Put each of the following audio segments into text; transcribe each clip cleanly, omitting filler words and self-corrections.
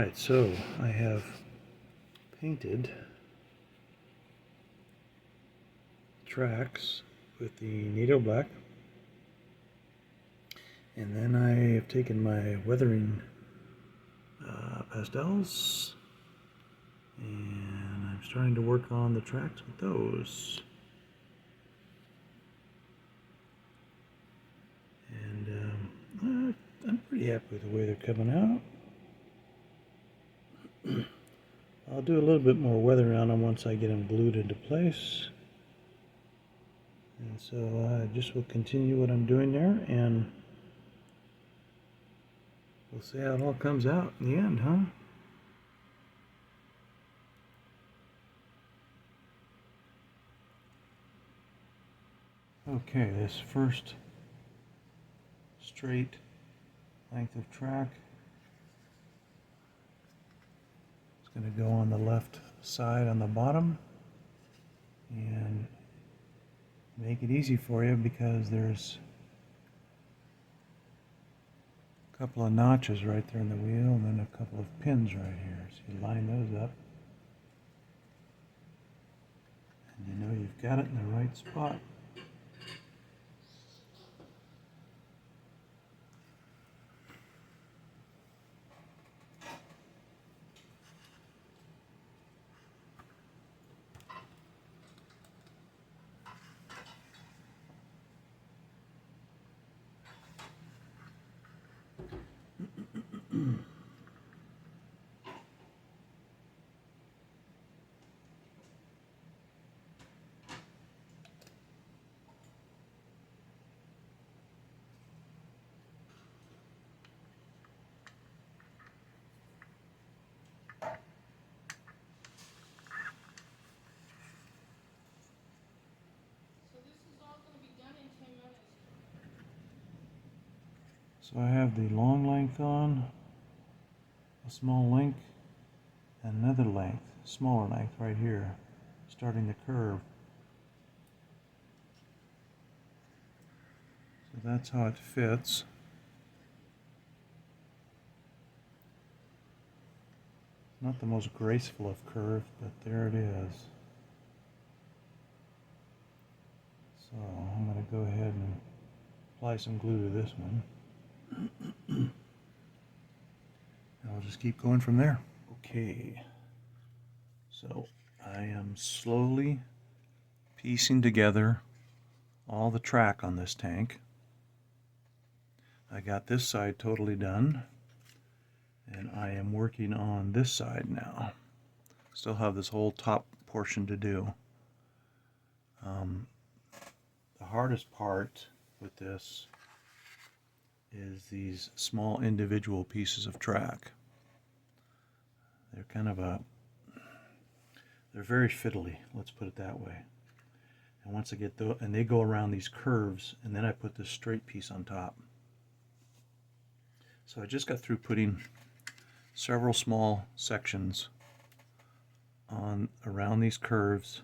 Alright, so I have painted tracks with the NATO black, and then I have taken my weathering pastels and I'm starting to work on the tracks with those. And I'm pretty happy with the way they're coming out. I'll do a little bit more weathering on them once I get them glued into place. And so I just will continue what I'm doing there, and we'll see how it all comes out in the end, huh? Okay, this first straight length of track is going to go on the left side on the bottom, and make it easy for you because there's a couple of notches right there in the wheel and then a couple of pins right here. So you line those up and you know you've got it in the right spot. So I have the long length on, a small length, and another length, smaller length right here, starting the curve. So that's how it fits. Not the most graceful of curves, but there it is. So I'm going to go ahead and apply some glue to this one. And I'll just keep going from there. Okay, so I am slowly piecing together all the track on this tank. I got this side totally done, and I am working on this side now. Still have this whole top portion to do. The hardest part with this is these small individual pieces of track. They're kind of they're very fiddly, let's put it that way. And once I get those, and they go around these curves, and then I put this straight piece on top. So I just got through putting several small sections on around these curves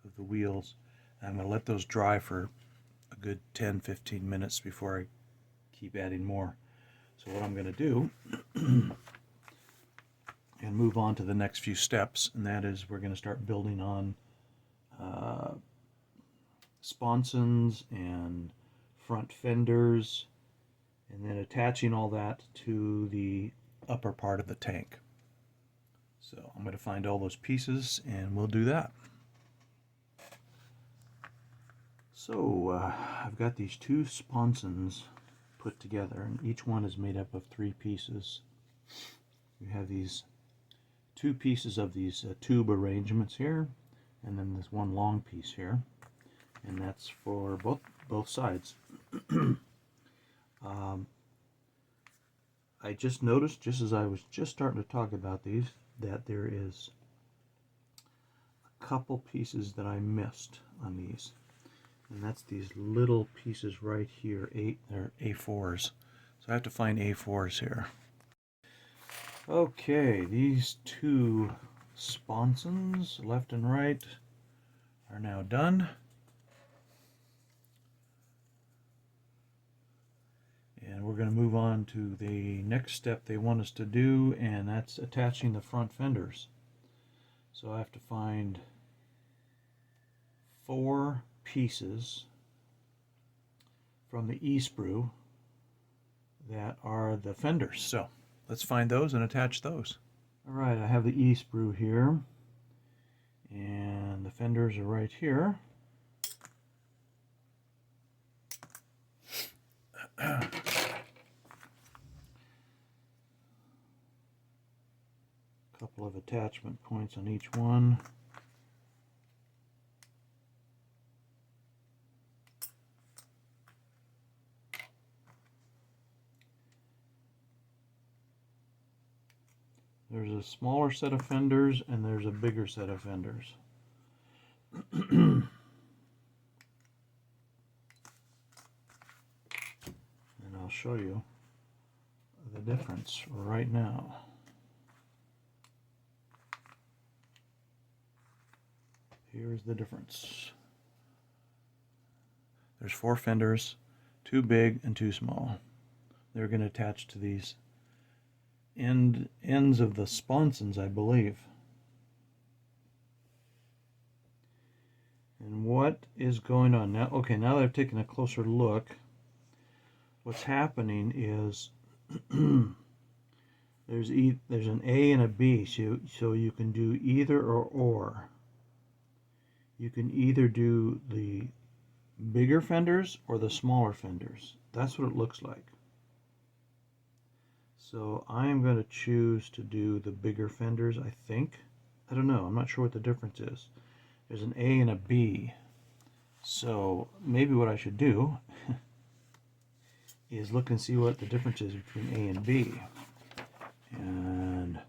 of the wheels. I'm going to let those dry for a good 10-15 minutes before I keep adding more. So what I'm going to do and move on to the next few steps, and that is we're going to start building on sponsons and front fenders, and then attaching all that to the upper part of the tank. So I'm going to find all those pieces and we'll do that. So I've got these two sponsons put together, and each one is made up of 3 pieces. We have these 2 pieces of these tube arrangements here, and then this one long piece here, and that's for both sides. I just noticed, just as I was just starting to talk about these, that there is a couple pieces that I missed on these, and that's these little pieces right here. They're A4s, so I have to find A4s here. Okay, these 2 sponsons, left and right, are now done. And we're going to move on to the next step they want us to do, and that's attaching the front fenders. So I have to find 4 pieces from the E-sprue that are the fenders. So let's find those and attach those. Alright, I have the E-sprue here, and the fenders are right here. Couple of attachment points on each one. There's a smaller set of fenders and there's a bigger set of fenders. And I'll show you the difference right now. Here's the difference. There's 4 fenders, 2 big and 2 small. They're going to attach to these ends of the sponsons, I believe. And what is going on now? Okay, now that I've taken a closer look, what's happening is there's an A and a B, so you can do either or. You can either do the bigger fenders or the smaller fenders. That's what it looks like. So I am going to choose to do the bigger fenders, I think. I don't know. I'm not sure what the difference is. There's an A and a B. So maybe what I should do is look and see what the difference is between A and B. And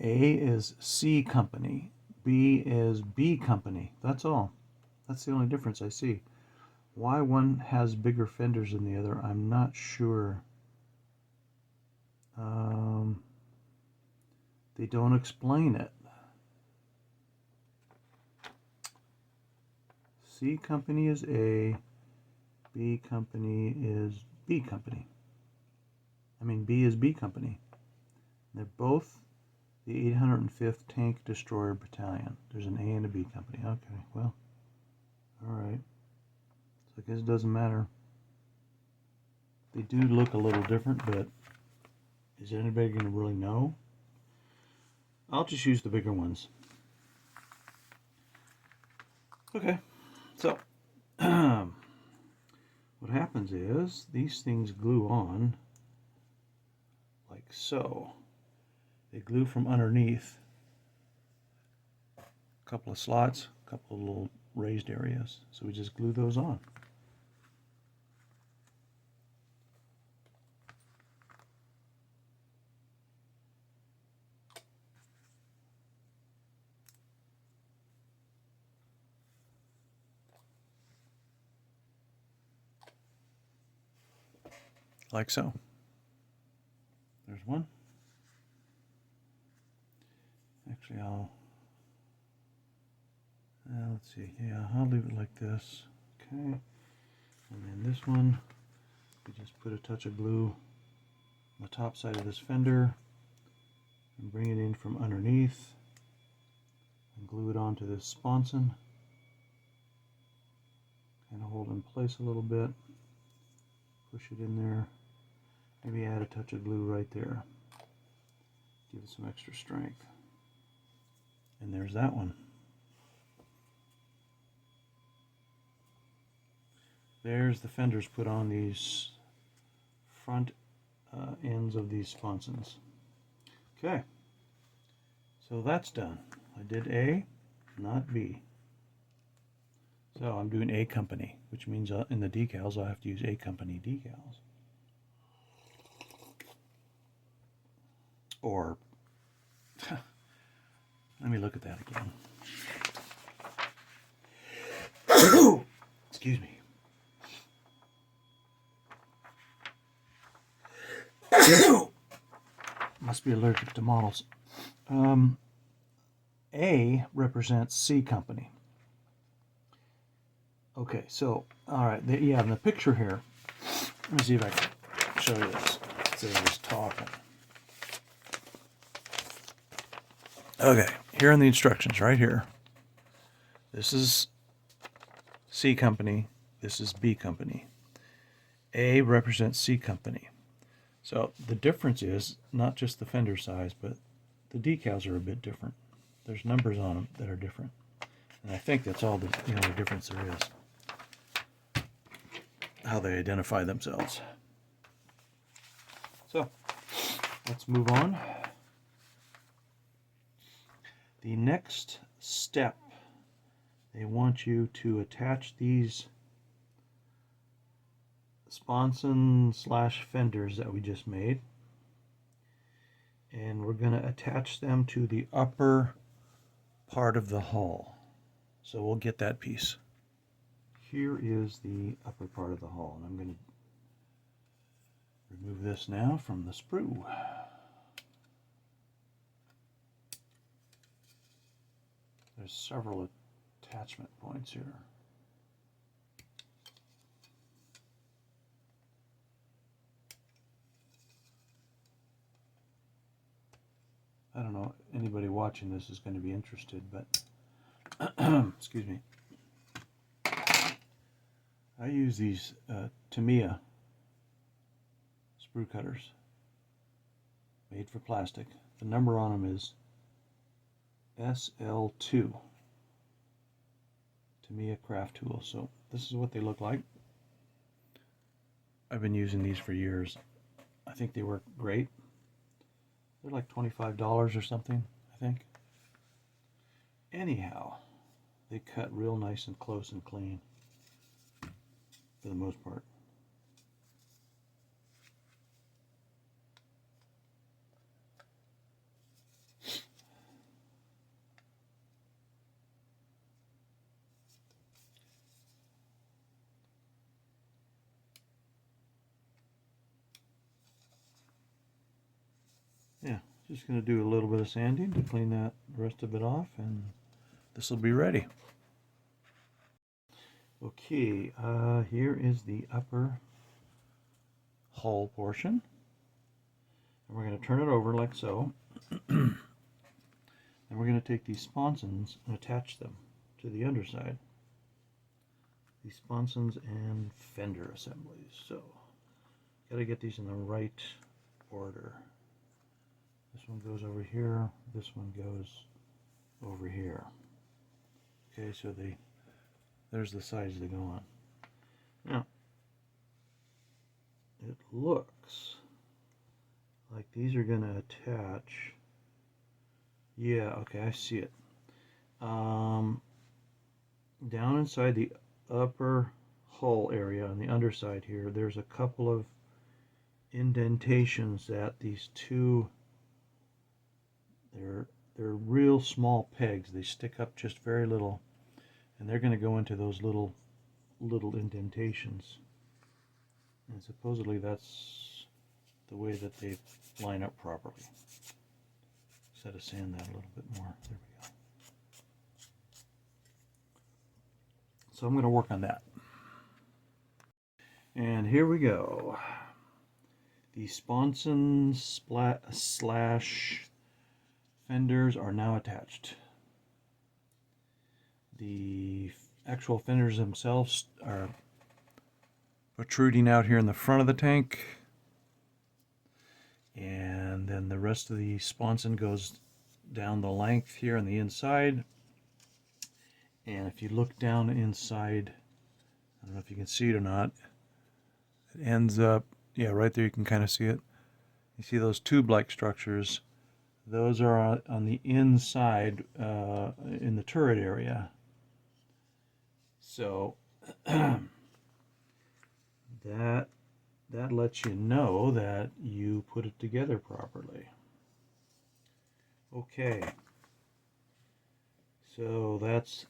A is C company. B is B company. That's all. That's the only difference I see. Why one has bigger fenders than the other, I'm not sure. They don't explain it. C company is A, B company is B company. I mean, B is B company. They're both the 805th Tank Destroyer Battalion. There's an A and a B company. Okay, well, all right. So I guess it doesn't matter. They do look a little different, but is anybody going to really know? I'll just use the bigger ones. Okay, so what happens is these things glue on like so. They glue from underneath. A couple of slots, a couple of little raised areas. So we just glue those on. Like so. There's one. Actually, let's see. Yeah, I'll leave it like this. Okay. And then this one, we just put a touch of glue on the top side of this fender and bring it in from underneath and glue it onto this sponson. Kind of hold in place a little bit. Push it in there. Maybe add a touch of glue right there. Give it some extra strength. And there's that one. There's the fenders put on these front ends of these sponsons. Okay, so that's done. I did A, not B. So I'm doing A company, which means in the decals I'll have to use A company decals. Or, let me look at that again. Excuse me. Must be allergic to models. A represents C company. Okay, so, all right, yeah, in the picture here, Let me see if I can show you this instead of just talking. Okay, here are the instructions right here. This is C company, this is B company. A represents C company. So the difference is not just the fender size, but the decals are a bit different. There's numbers on them that are different. And I think that's all the only difference there is. How they identify themselves. So let's move on. The next step, they want you to attach these sponson / fenders that we just made, and we're going to attach them to the upper part of the hull. So we'll get that piece. Here is the upper part of the hull, and I'm going to remove this now from the sprue. There's several attachment points here. I don't know, anybody watching this is going to be interested, but excuse me. I use these Tamiya sprue cutters made for plastic. The number on them is SL2. Tamiya craft tool. So this is what they look like. I've been using these for years. I think they work great. They're like $25 or something, I think. Anyhow, they cut real nice and close and clean for the most part. Yeah, just going to do a little bit of sanding to clean that rest of it off, and this will be ready. Okay, here is the upper hull portion. And we're going to turn it over like so. And we're going to take these sponsons and attach them to the underside. These sponsons and fender assemblies. So, got to get these in the right order. This one goes over here, this one goes over here. Okay, so there's the sides they go on. Now, it looks like these are going to attach. Yeah, okay, I see it. Down inside the upper hull area on the underside here, there's a couple of indentations that these two, they're real small pegs. They stick up just very little, and they're going to go into those little indentations. And supposedly that's the way that they line up properly. Just had to sand that a little bit more. There we go. So I'm going to work on that. And here we go. The sponson / fenders are now attached. The actual fenders themselves are protruding out here in the front of the tank, and then the rest of the sponson goes down the length here on the inside. And if you look down inside, I don't know if you can see it or not, it ends up, yeah, right there you can kind of see it. You see those tube-like structures? Those are on the inside in the turret area. So that lets you know that you put it together properly. Okay, so that's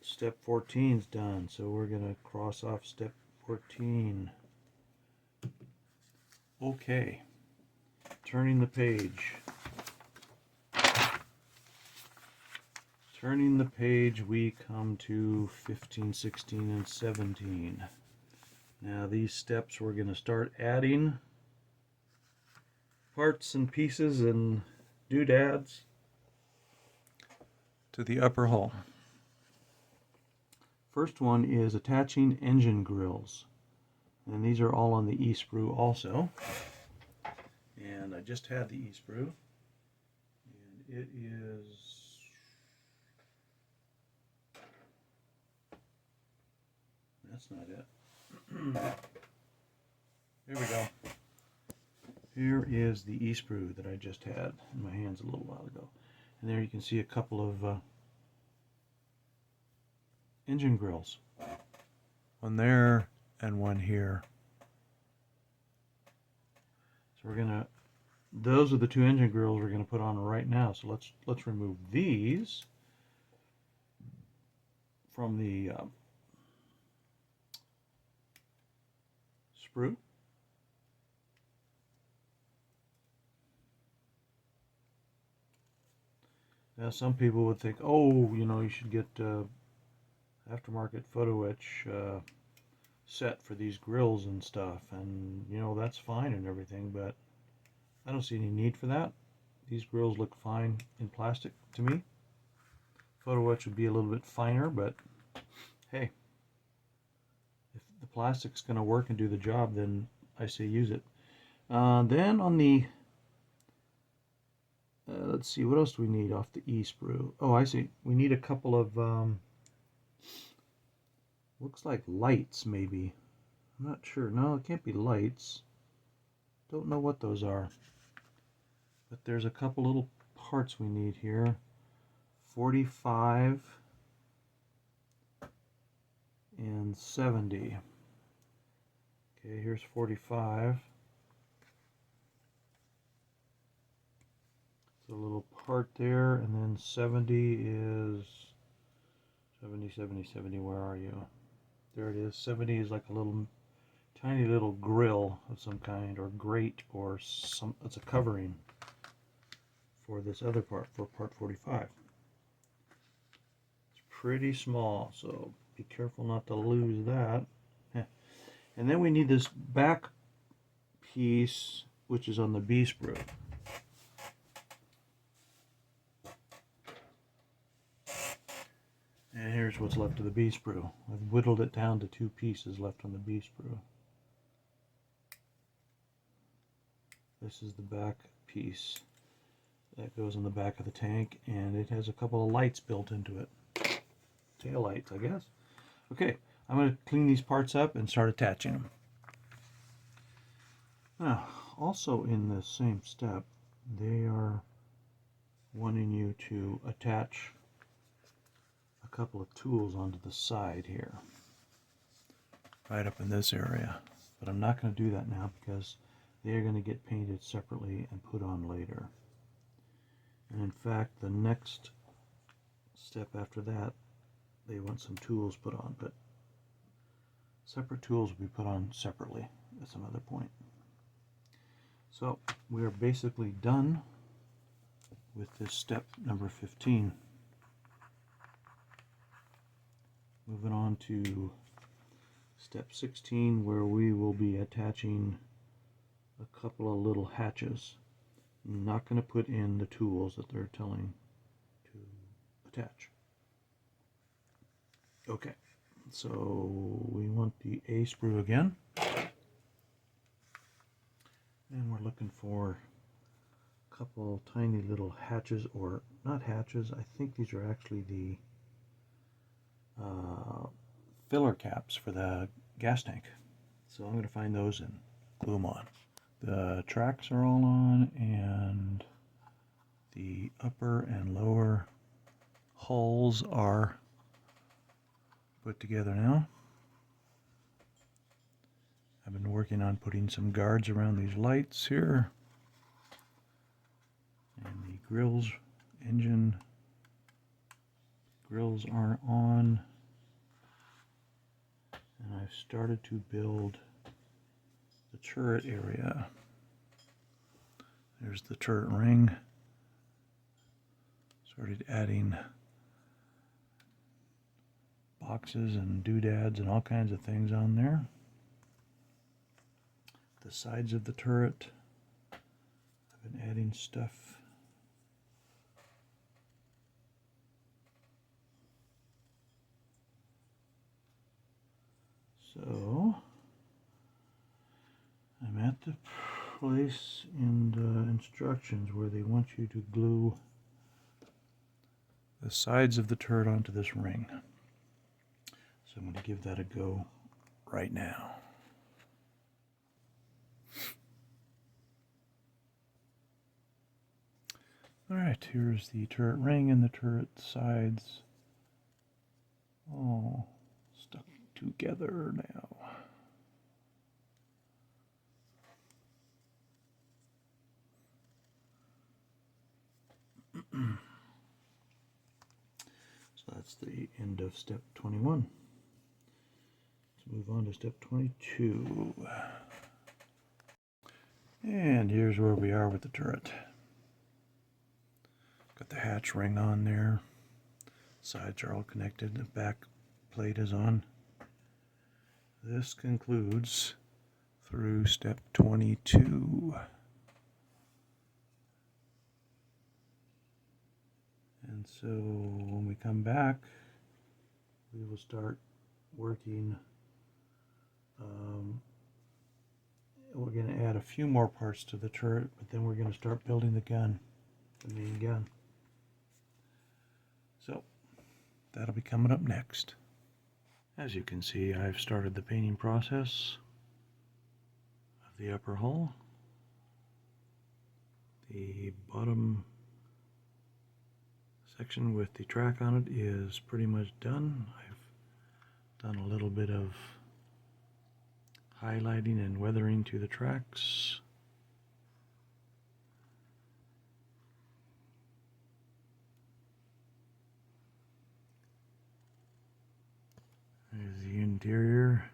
step 14's done. So we're going to cross off step 14. Okay, turning the page. Turning the page, we come to 15, 16, and 17. Now these steps we're going to start adding parts and pieces and doodads to the upper hull. First one is attaching engine grills, and these are all on the E-sprue also. And I just had the E-sprue, and it is that's not it. Here we go. Here is the E-sprue that I just had in my hands a little while ago. And there you can see a couple of engine grills. One there and one here. So we're gonna, those are the two engine grills we're gonna put on right now. So let's remove these from the sprue. Now some people would think, oh, you know, you should get aftermarket photo etch set for these grills and stuff, and you know, that's fine and everything, but I don't see any need for that. These grills look fine in plastic to me. Photo etch would be a little bit finer, but hey, if the plastic's going to work and do the job, then I say use it. Then on the let's see, what else do we need off the E-sprue? Oh, I see. We need a couple of looks like lights, maybe. I'm not sure. No, it can't be lights. Don't know what those are. But there's a couple little parts we need here. 45 and 70. Okay, here's 45. It's a little part there, and then 70 is 70, 70, 70. Where are you? There it is. 70 is like a little tiny little grill of some kind, or grate, or some. It's a covering for this other part, for part 45. It's pretty small, so be careful not to lose that. And then we need this back piece, which is on the B sprue. And here's what's left of the B sprue. I've whittled it down to 2 pieces left on the B sprue. This is the back piece that goes on the back of the tank, and it has a couple of lights built into it. Tail lights, I guess. Okay, I'm going to clean these parts up and start attaching them. Now, also in the same step, they are wanting you to attach a couple of tools onto the side here, right up in this area. But I'm not going to do that now because they are going to get painted separately and put on later. And in fact, the next step after that, they want some tools put on, but separate tools will be put on separately at some other point. So we are basically done with this step number 15. Moving on to step 16, where we will be attaching a couple of little hatches. I'm not going to put in the tools that they're telling to attach. Okay, so we want the A sprue again, and we're looking for a couple tiny little hatches, or not hatches, I think these are actually the filler caps for the gas tank. So I'm going to find those and glue them on. The tracks are all on, and the upper and lower hulls are put together now. I've been working on putting some guards around these lights here. And the grills, engine grills aren't on. And I've started to build the turret area. There's the turret ring. Started adding boxes and doodads and all kinds of things on there. the sides of the turret. I've been adding stuff. So I'm at the place in the instructions where they want you to glue the sides of the turret onto this ring. So I'm going to give that a go right now. Alright, here's the turret ring and the turret sides. All stuck together now. So that's the end of step 21. Let's move on to step 22. And here's where we are with the turret. Got the hatch ring on there. Sides are all connected. The back plate is on. This concludes through step 22. And so when we come back, we will start working. We're going to add a few more parts to the turret, but then we're going to start building the gun, the main gun. So that'll be coming up next. As you can see, I've started the painting process of the upper hull. The bottom section with the track on it is pretty much done. I've done a little bit of highlighting and weathering to the tracks. There's the interior.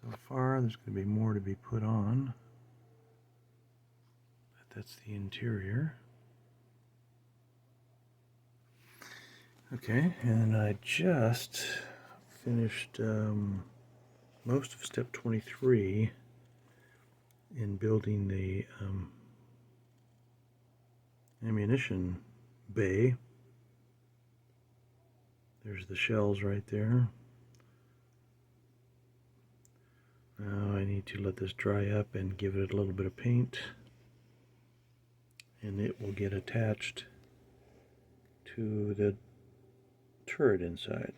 So far, there's going to be more to be put on. But that's the interior. Okay, and I just finished most of step 23 in building the ammunition bay. There's the shells right there. Now I need to let this dry up and give it a little bit of paint, and it will get attached to the turret inside.